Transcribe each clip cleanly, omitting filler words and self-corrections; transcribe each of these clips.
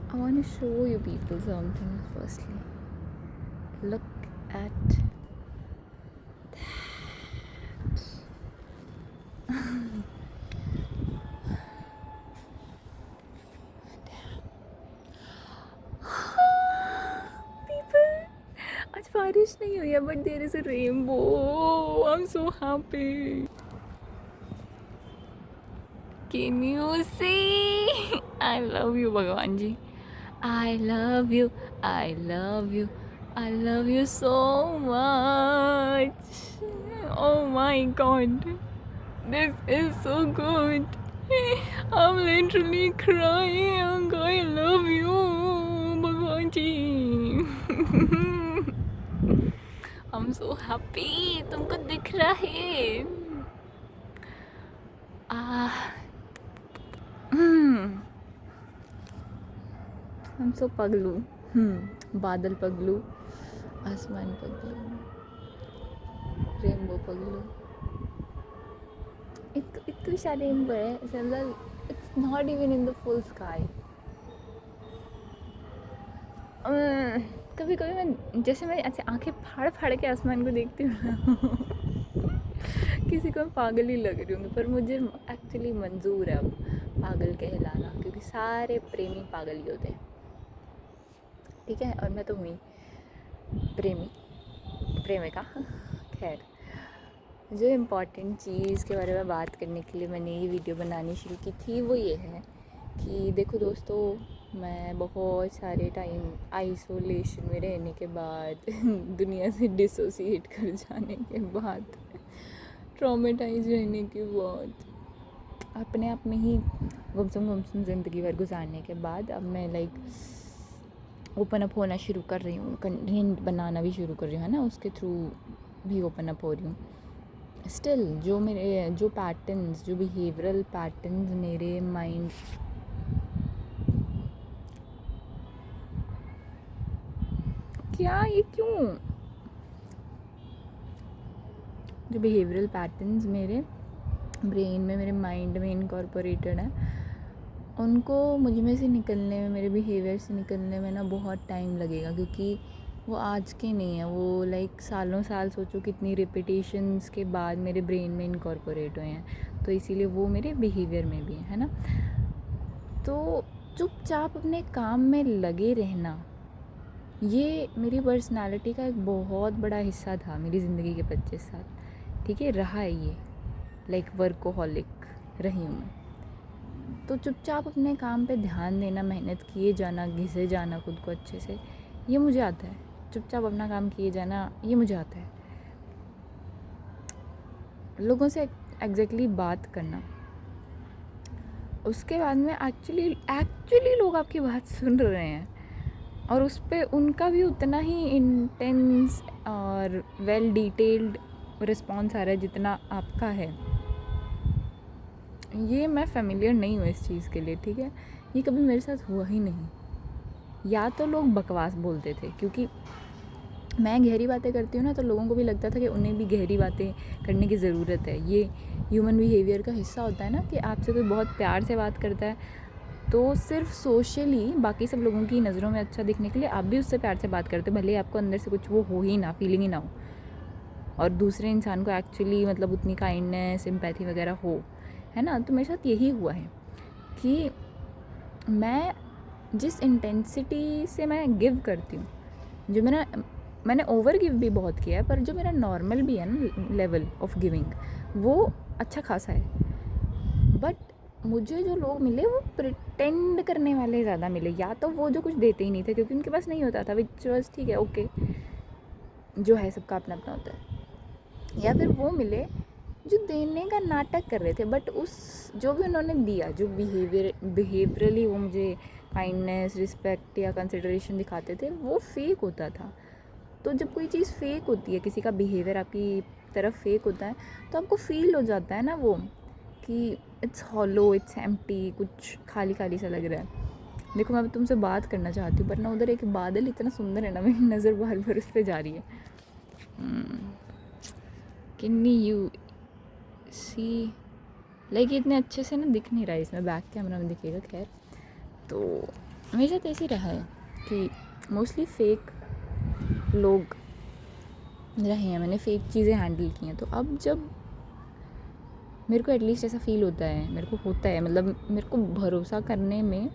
I want to show you people something firstly. Look at people. आज बारिश नहीं हुई है but there is a rainbow. I'm so happy. Can you see? I love you भगवान जी. I love you. I love you. I love you so much. Oh my god. This is so good. I'm literally crying. I love you, भगवान जी. I'm so happy. तुमको दिख रहा है? I'm so पगलू. बादल पगलू, आसमान पगलू, rainbow पगलू. इतना सा रेनबो है, it's not even in the full sky. कभी कभी मैं जैसे मैं ऐसे आंखें फाड़ फाड़ के आसमान को देखती हूँ ना, किसी को मैं पागल ही लग रही हूँ, पर मुझे एक्चुअली मंजूर है अब पागल कहलाना, क्योंकि सारे प्रेमी पागल ही होते हैं. ठीक है, और मैं तो हुई प्रेमिका. खैर, जो इम्पॉर्टेंट चीज़ के बारे में बात करने के लिए मैंने ये वीडियो बनानी शुरू की थी वो ये है कि देखो दोस्तों, मैं बहुत सारे टाइम आइसोलेशन में रहने के बाद दुनिया से डिसोसिएट कर जाने के बाद, ट्रॉमेटाइज रहने के बाद, अपने आप में ही गुमसुम ज़िंदगी भर गुजारने के बाद अब मैं ओपन अप होना शुरू कर रही हूँ, कंटेंट बनाना भी शुरू कर रही हूँ, है ना, उसके थ्रू भी ओपन अप हो रही हूँ. स्टिल जो पैटर्न्स, जो बिहेवियरल पैटर्न्स मेरे माइंड, क्या ये क्यों, जो बिहेवियरल पैटर्न्स मेरे ब्रेन में, मेरे माइंड में इनकॉर्पोरेटेड है, उनको मुझ में से निकलने में, मेरे बिहेवियर से निकलने में ना बहुत टाइम लगेगा, क्योंकि वो आज के नहीं है, वो सालों साल सोचो कितनी रिपीटेशंस के बाद मेरे ब्रेन में इनकॉर्पोरेट हुए हैं, तो इसीलिए वो मेरे बिहेवियर में भी है ना. तो चुपचाप अपने काम में लगे रहना, ये मेरी पर्सनालिटी का एक बहुत बड़ा हिस्सा था मेरी ज़िंदगी के 25 साल. ठीक है, रहा है ये, वर्कोहॉलिक रही हूँ मैं. तो चुपचाप अपने काम पे ध्यान देना, मेहनत किए जाना, घिसे जाना खुद को अच्छे से, ये मुझे आता है. चुपचाप अपना काम किए जाना, ये मुझे आता है. लोगों से एग्जैक्टली बात करना, उसके बाद में एक्चुअली लोग आपकी बात सुन रहे हैं और उस पर उनका भी उतना ही इंटेंस और वेल डिटेल्ड रिस्पॉन्स आ रहा है जितना आपका है. ये मैं फेमिलियर नहीं हूँ इस चीज़ के लिए. ठीक है, ये कभी मेरे साथ हुआ ही नहीं. या तो लोग बकवास बोलते थे, क्योंकि मैं गहरी बातें करती हूँ ना, तो लोगों को भी लगता था कि उन्हें भी गहरी बातें करने की ज़रूरत है. ये ह्यूमन बिहेवियर का हिस्सा होता है ना, कि आपसे कोई बहुत प्यार से बात करता है तो सिर्फ सोशली बाकी सब लोगों की नज़रों में अच्छा दिखने के लिए आप भी उससे प्यार से बात करते, भले ही आपको अंदर से कुछ वो हो ही ना, फीलिंग ही ना हो, और दूसरे इंसान को एक्चुअली उतनी काइंडनेस, सिंपैथी वगैरह हो, है ना. तो मेरे साथ यही हुआ है कि मैं जिस इंटेंसिटी से मैं गिव करती हूँ, जो मैंने ओवर गिव भी बहुत किया है, पर जो मेरा नॉर्मल भी है ना लेवल ऑफ गिविंग, वो अच्छा खासा है. बट मुझे जो लोग मिले वो प्रिटेंड करने वाले ज़्यादा मिले. या तो वो जो कुछ देते ही नहीं थे क्योंकि उनके पास नहीं होता था, विच वाज ठीक है, ओके, जो है सबका अपना अपना होता है. या फिर वो मिले जो देने का नाटक कर रहे थे, बट उस जो भी उन्होंने दिया, जो बिहेवियरली वो मुझे काइंडनेस, रिस्पेक्ट या कंसिडरेशन दिखाते थे, वो फेक होता था. तो जब कोई चीज़ फेक होती है, किसी का बिहेवियर आपकी तरफ फेक होता है, तो आपको फील हो जाता है ना वो, कि इट्स हॉलो, इट्स एम्प्टी, कुछ खाली खाली सा लग रहा है. देखो, मैं तुमसे बात करना चाहती हूँ, पर ना उधर एक बादल इतना सुंदर है ना, मेरी नज़र बार बार उस पर जा रही है. कैन यू सी, इतने अच्छे से ना दिख नहीं रहा है, इसमें बैक कैमरा में दिखेगा. खैर, तो मेरे साथ ऐसे रहा है कि मोस्टली फेक लोग रहे हैं, मैंने फेक चीज़ें हैंडल की हैं। तो अब जब मेरे को एटलीस्ट ऐसा फील होता है, मेरे को होता है, मतलब मेरे को भरोसा करने में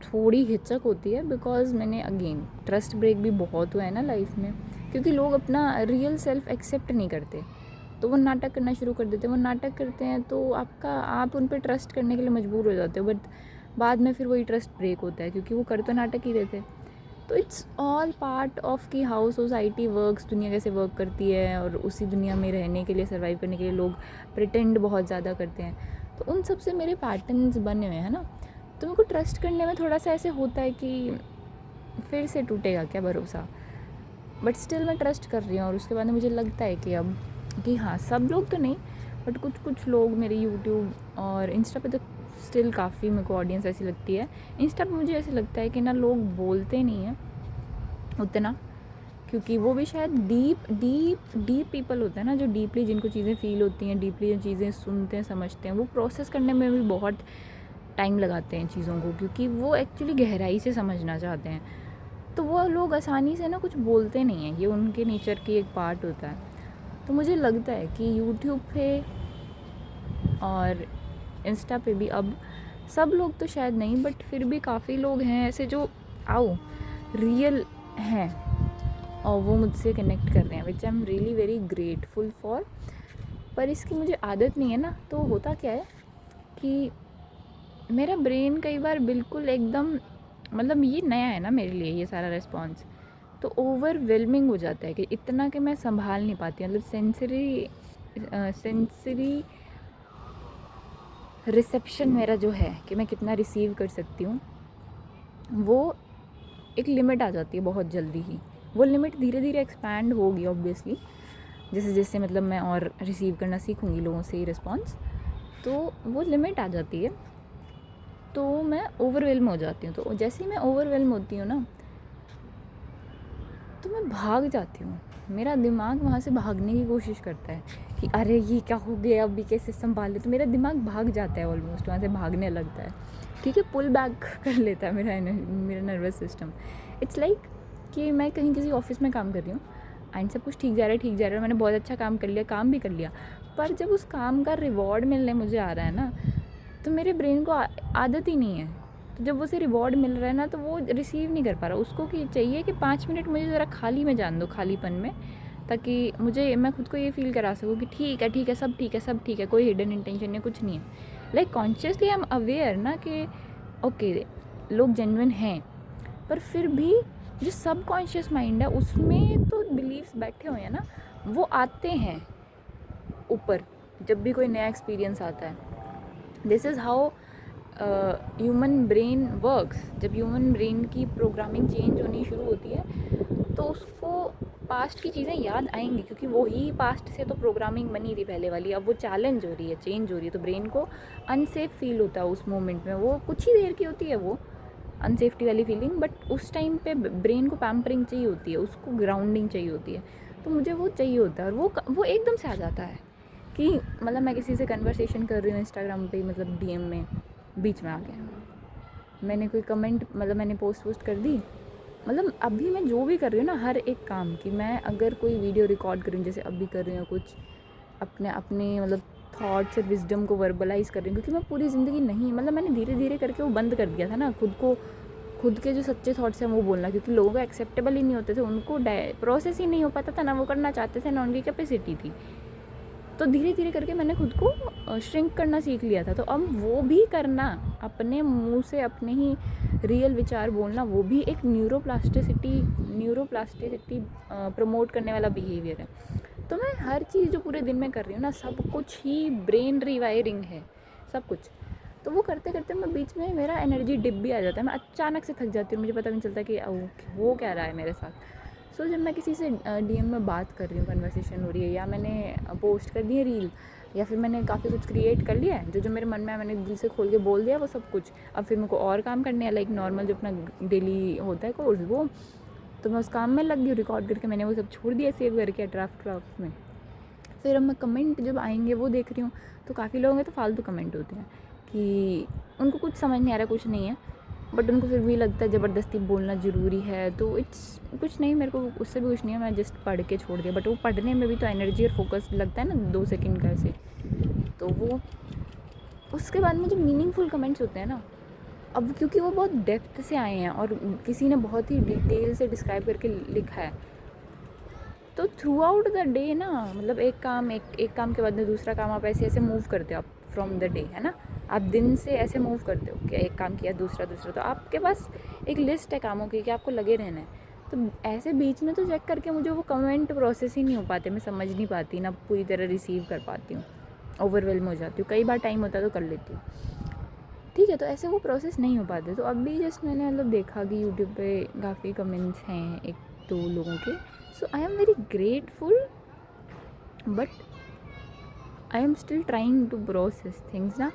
थोड़ी हिचक होती है, बिकॉज़ मैंने अगेन ट्रस्ट ब्रेक भी बहुत हुआ है ना लाइफ में, क्योंकि लोग अपना रियल सेल्फ एक्सेप्ट नहीं करते, तो वो नाटक करना शुरू कर देते हैं। वो नाटक करते हैं तो आप उन पर ट्रस्ट करने के लिए मजबूर हो जाते हो, बट बाद में फिर वही ट्रस्ट ब्रेक होता है, क्योंकि वो कर तो नाटक ही रहे थे। तो इट्स ऑल पार्ट ऑफ कि हाउ सोसाइटी वर्क्स, दुनिया कैसे वर्क करती है, और उसी दुनिया में रहने के लिए, सर्वाइव करने के लिए लोग प्रिटेंड बहुत ज़्यादा करते हैं। तो उन सब से मेरे पैटर्न्स बने हुए हैं ना, तो मेरे को ट्रस्ट करने में थोड़ा सा ऐसे होता है कि फिर से टूटेगा क्या भरोसा, बट स्टिल मैं ट्रस्ट कर रही हूँ। और उसके बाद मुझे लगता है कि अब कि हाँ, सब लोग तो नहीं, बट कुछ कुछ लोग मेरे यूट्यूब और इंस्टा पे तो स्टिल काफ़ी मेरे को ऑडियंस ऐसी लगती है। इंस्टा पे मुझे ऐसे लगता है कि ना लोग बोलते नहीं हैं उतना, क्योंकि वो भी शायद डीप पीपल होते हैं ना, जो डीपली जिनको चीज़ें फ़ील होती हैं, डीपली जो चीज़ें सुनते हैं, समझते हैं, वो प्रोसेस करने में भी बहुत टाइम लगाते हैं चीज़ों को, क्योंकि वो एक्चुअली गहराई से समझना चाहते हैं। तो वो लोग आसानी से ना कुछ बोलते नहीं हैं, ये उनके नेचर की एक पार्ट होता है। तो मुझे लगता है कि यूट्यूब पे और इंस्टा पे भी अब सब लोग तो शायद नहीं, बट फिर भी काफ़ी लोग हैं ऐसे जो रियल हैं, और वो मुझसे कनेक्ट कर रहे हैं, which I am really very grateful for. पर इसकी मुझे आदत नहीं है ना, तो होता क्या है कि मेरा ब्रेन कई बार बिल्कुल एकदम, मतलब ये नया है ना मेरे लिए ये सारा रिस्पॉन्स, तो ओवरवेलमिंग हो जाता है कि इतना कि मैं संभाल नहीं पाती, मतलब सेंसरी रिसेप्शन मेरा जो है कि मैं कितना रिसीव कर सकती हूँ, वो एक लिमिट आ जाती है बहुत जल्दी ही। वो लिमिट धीरे धीरे एक्सपैंड होगी ऑब्वियसली, जैसे जैसे मतलब मैं और रिसीव करना सीखूँगी लोगों से रिस्पॉन्स, तो वो लिमिट आ जाती है, तो मैं ओवरवेल्म हो जाती हूँ। तो जैसे ही मैं ओवरवेल्म होती हूँ ना, तो मैं भाग जाती हूँ। मेरा दिमाग वहाँ से भागने की कोशिश करता है कि अरे ये क्या हो गया, अभी कैसे संभाले, तो मेरा दिमाग भाग जाता है, ऑलमोस्ट वहाँ से भागने लगता है। ठीक है, पुल बैक कर लेता है मेरा नर्वस सिस्टम। इट्स लाइक कि मैं कहीं किसी ऑफिस में काम कर रही हूँ एंड सब कुछ ठीक जा रहा है, मैंने बहुत अच्छा काम कर लिया, काम भी कर लिया, पर जब उस काम का रिवॉर्ड मिलने मुझे आ रहा है ना, तो मेरे ब्रेन को आदत ही नहीं है। तो जब उसे रिवॉर्ड मिल रहा है ना, तो वो रिसीव नहीं कर पा रहा। उसको कि चाहिए कि 5 मिनट मुझे ज़रा खाली में जान दो, खालीपन में, ताकि मैं खुद को ये फ़ील करा सकूँ कि ठीक है, सब ठीक है, कोई हिडन इंटेंशन नहीं, कुछ नहीं है। Like consciously I am aware ना कि ओके, लोग जेन्युइन हैं, पर फिर भी जो सबकॉन्शियस माइंड है उसमें तो बिलीव्स बैठे हुए हैं ना, वो आते हैं ऊपर जब भी कोई नया एक्सपीरियंस आता है। This is how human brain works. जब ह्यूमन ब्रेन की प्रोग्रामिंग चेंज होनी शुरू होती है, तो उसको पास्ट की चीज़ें याद आएंगी, क्योंकि वही पास्ट से तो प्रोग्रामिंग बनी थी पहले वाली, अब वो चैलेंज हो रही है, चेंज हो रही है, तो ब्रेन को अनसेफ फील होता है उस मोमेंट में। वो कुछ ही देर की होती है वो अनसेफ्टी वाली फीलिंग, बट उस टाइम पे ब्रेन को पैम्परिंग चाहिए होती है, उसको ग्राउंडिंग चाहिए होती है। तो मुझे वो चाहिए होता है, और वो एकदम से आ जाता है कि मतलब मैं किसी से कन्वर्सेशन कर रही हूँ इंस्टाग्राम पे, मतलब डीएम में बीच में आ गया, मैंने कोई कमेंट, मतलब मैंने पोस्ट कर दी, मतलब अभी मैं जो भी कर रही हूँ ना, हर एक काम की, मैं अगर कोई वीडियो रिकॉर्ड कर रही हूँ, जैसे अभी कर रही हूँ कुछ अपने अपने मतलब थॉट्स और विजडम को वर्बलाइज कर रही हूँ, क्योंकि मैं पूरी ज़िंदगी नहीं, मतलब मैंने धीरे धीरे करके वो बंद कर दिया था ना, खुद के जो सच्चे थॉट्स हैं वो बोलना, क्योंकि लोगों को एक्सेप्टेबल ही नहीं होते थे, उनको प्रोसेस ही नहीं हो पाता था, ना वो करना चाहते थे, ना उनकी कैपेसिटी थी। तो धीरे धीरे करके मैंने खुद को श्रिंक करना सीख लिया था। तो अब वो भी करना, अपने मुंह से अपने ही रियल विचार बोलना, वो भी एक न्यूरोप्लास्टिसिटी प्रमोट करने वाला बिहेवियर है। तो मैं हर चीज़ जो पूरे दिन में कर रही हूँ ना, सब कुछ ही ब्रेन रिवायरिंग है, सब कुछ। तो वो करते करते मैं बीच में मेरा एनर्जी डिप भी आ जाता है, मैं अचानक से थक जाती हूँ, मुझे पता नहीं चलता कि वो क्या रहा है मेरे साथ। सो जब मैं किसी से डीएम में बात कर रही हूँ, कन्वर्सेशन हो रही है, या मैंने पोस्ट कर दी है रील, या फिर मैंने काफ़ी कुछ क्रिएट कर लिया है, जो मेरे मन में है मैंने दिल से खोल के बोल दिया वो सब कुछ, अब फिर मेरे को और काम करने हैं, लाइक नॉर्मल जो अपना डेली होता है कोर्स, वो तो मैं उस काम में लग गई, रिकॉर्ड करके मैंने वो सब छोड़ दिया सेव करके ड्राफ्ट में। फिर अब मैं कमेंट जब आएंगे वो देख रही हूँ, तो काफ़ी लोग हैं तो फालतू कमेंट होते हैं कि उनको कुछ समझ नहीं आ रहा, कुछ नहीं है, बट उनको फिर भी लगता है ज़बरदस्ती बोलना ज़रूरी है, तो इट्स कुछ नहीं, मेरे को उससे भी कुछ नहीं है, मैं जस्ट पढ़ के छोड़ दिया। बट वो पढ़ने में भी तो एनर्जी और फोकस लगता है ना 2 सेकंड का ऐसे, तो वो उसके बाद में जो मीनिंगफुल कमेंट्स होते हैं ना, अब क्योंकि वो बहुत डेप्थ से आए हैं और किसी ने बहुत ही डिटेल से डिस्क्राइब करके लिखा है, तो थ्रू आउट द डे ना, मतलब एक काम के बाद में दूसरा काम आप ऐसे ऐसे मूव करते हो आप फ्रॉम द डे, है ना। आप दिन से ऐसे मूव करते हो कि एक काम किया दूसरा दूसरा, तो आपके पास एक लिस्ट है कामों की कि आपको लगे रहना है। तो ऐसे बीच में तो चेक करके मुझे वो कमेंट प्रोसेस ही नहीं हो पाते, मैं समझ नहीं पाती ना पूरी तरह रिसीव कर पाती हूँ, ओवरवेलम हो जाती हूँ। कई बार टाइम होता है तो कर लेती हूँ, ठीक है। तो ऐसे वो प्रोसेस नहीं हो पाते। तो अब भी जस्ट मैंने मतलब देखा कि यूट्यूब पे काफ़ी कमेंट्स हैं एक दो लोगों के, so I am very grateful, but I am still trying to process things ना,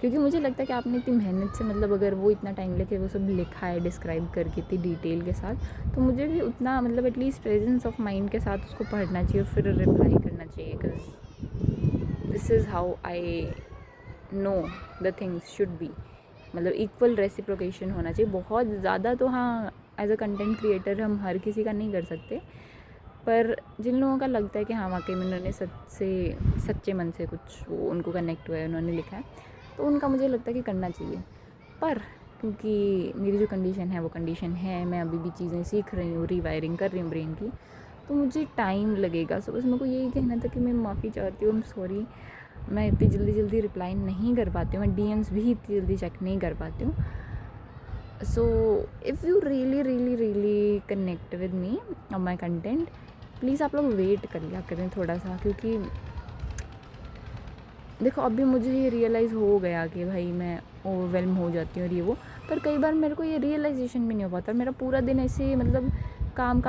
क्योंकि मुझे लगता है कि आपने इतनी मेहनत से, मतलब अगर वो इतना टाइम लेके वो सब लिखा है डिस्क्राइब करके इतनी डिटेल के साथ, तो मुझे भी उतना मतलब एटलीस्ट प्रेजेंस ऑफ माइंड के साथ उसको पढ़ना चाहिए और फिर रिप्लाई करना चाहिए, because this is how I know the things should be. मतलब इक्वल रेसिप्रोकेशन होना चाहिए। बहुत ज़्यादा तो हाँ, एज अ कंटेंट क्रिएटर हम हर किसी का नहीं कर सकते, पर जिन लोगों का लगता है कि हाँ वाकई में उन्होंने सच्चे मन से कुछ वो उनको कनेक्ट हुआ है, उन्होंने लिखा है, तो उनका मुझे लगता है कि करना चाहिए। पर क्योंकि मेरी जो कंडीशन है वो कंडीशन है, मैं अभी भी चीज़ें सीख रही हूँ, रिवायरिंग कर रही हूँ ब्रेन की, तो मुझे टाइम लगेगा। सो बस मेरे को यही कहना था कि मैं माफ़ी चाहती हूँ, आई एम सॉरी, मैं इतनी जल्दी रिप्लाई नहीं कर पाती हूँ, मैं डीएम्स भी इतनी जल्दी चेक नहीं कर पाती हूँ। So if you really connect with me और माई कंटेंट, प्लीज़ आप लोग वेट कर लिया करें थोड़ा सा, क्योंकि देखो अभी मुझे ये रियलाइज़ हो गया कि भाई मैं ओवरवेलम हो जाती हूँ और ये वो, पर कई बार मेरे को ये रियलाइजेशन भी नहीं हो पाता, मेरा पूरा दिन ऐसे मतलब काम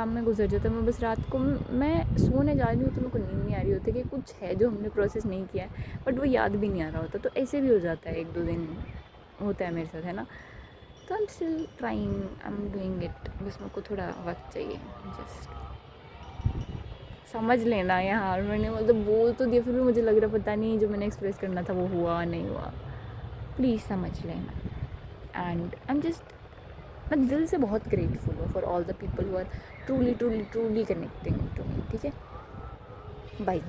में गुजर जाता है। मैं बस रात को मैं सोने जा रही हूँ तो मेरे को नींद नहीं आ रही होती कि कुछ है जो हमने प्रोसेस नहीं किया है, बट वो याद भी नहीं आ रहा होता। तो ऐसे भी हो जाता है, 1-2 दिन होता है मेरे साथ, है ना। तो आई am still trying, I am doing it, बस मेरे को थोड़ा वक्त चाहिए। जस्ट समझ लेना यार, मैंने मतलब बोल तो दिया, फिर भी मुझे लग रहा पता नहीं जो मैंने एक्सप्रेस करना था वो हुआ नहीं हुआ, प्लीज़ समझ लेना। एंड आई एम जस्ट, मैं दिल से बहुत ग्रेटफुल हूँ for all the people who are truly connecting to me, ठीक है। बाय।